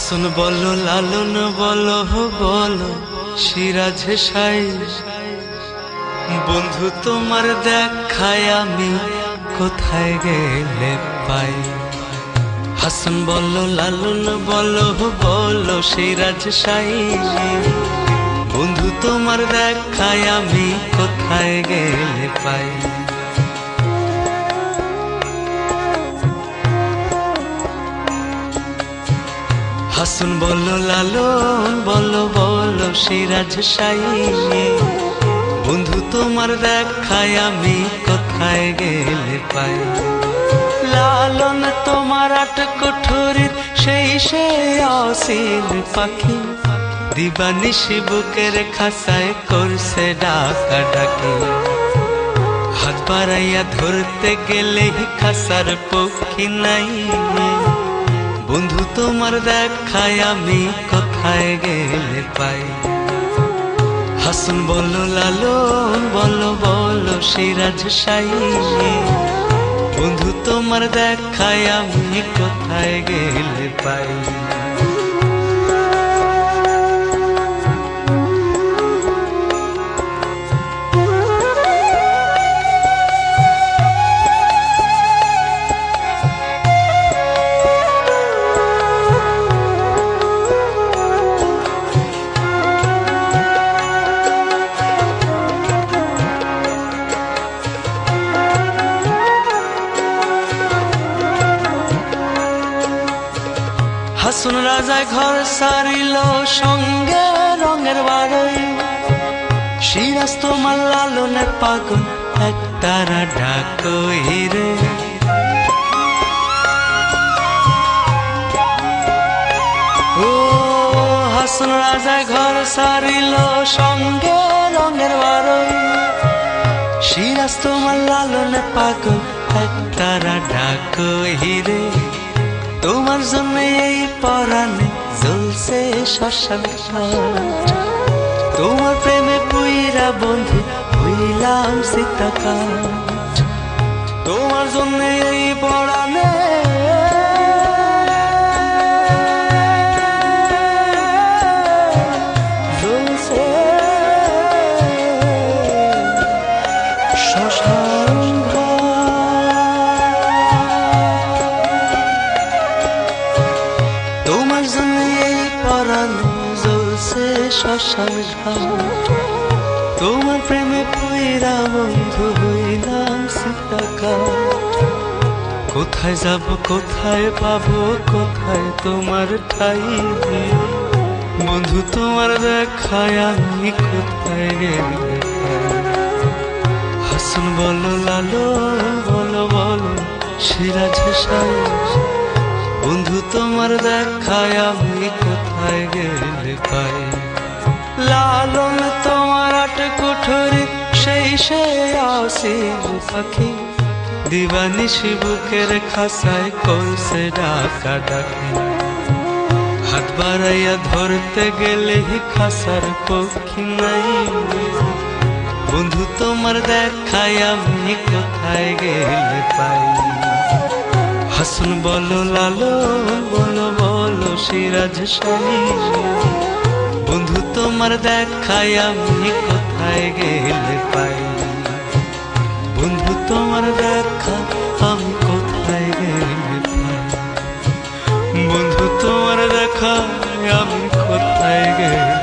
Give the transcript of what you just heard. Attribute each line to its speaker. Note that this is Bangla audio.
Speaker 1: হাসন বলো লালন বলো বলো সিরাজ সাই, বন্ধু তোমার দেখায় আমি কোথায় গেলে পাই। হাসন বলো লালন বলো বলো সিরাজ সাই, বন্ধু তোমার দেখায় আমি কোথায় গেলে পাই। হাসন বলো লালন বলো বলো সিরাজ সাই, বন্ধু তোমার দেখায় আমি কোথায় গেলে পাই। লালন তোমার আট কুঠুরির সেই সে অসীম পাখি, দিবানিশি বুকের খাসায় করছে ডাকা ডাকি। হাত বাড়াইয়া ধরতে গেলে খাসার পক্ষী নাই, বন্ধু তোমার দেখায় আমি কোথায় গেলে পাই। হাসন বলো লালন বলো বলো সিরাজ সাই, বন্ধু তোমার দেখায় আমি কোথায় গেলে পাই। হাসন রাজায় ঘর সারিল সঙ্গে রঙের বাড়ি, সিরাজ তোমার লালনের পাগল একতারা ডাকই রে। ও হাসন রাজায় ঘর সারিল সঙ্গে রঙের বাড়ি, সিরাজ তোমার লালনের পাগল একতারা ডাকই রে। তোমার জন্য এই পরাণে জ্বলছে শ্মশান ঘাট, তোমার প্রেমে পুইরা বন্ধু হইলাম সীতাকাঠ। তোমার জন্য এই পরাণে জ্বলছে শ্মশান শ্মশান ঘাট। তোমার প্রেমে পুইরা বন্ধু হইলাম সীতাকাঠ। কোথায় যাব কোথায় পাবো কোথায় তোমার ঠাই, বন্ধু তোমার দেখায় আমি কোথায় গেলে পাই। হাসন বলো লালন বলো বলো সিরাজ সাই, বন্ধু তোমার দেখায় আমি কোথায় গেলে পাই। লালন তোমার আট কুঠুরি সেই সে অসীম পাখি, দিবানিশি বুকের খাসায় করছে ডাকা ডাকি। হাত বাড়াইয়া ধরতে গেলে খাসার পক্ষী নাই, বন্ধু তোমার দেখায় আমি কোথায় গেলে পাই। হাসন বলো লালন বলো বলো সিরাজ সাই, বন্ধু তোমার দেখায় আমি কোথায় গেলে পাই। বন্ধু তোমার দেখা আমি কোথায় গেলে পাই, বন্ধু তোমার দেখা আমি কোথায় গেলে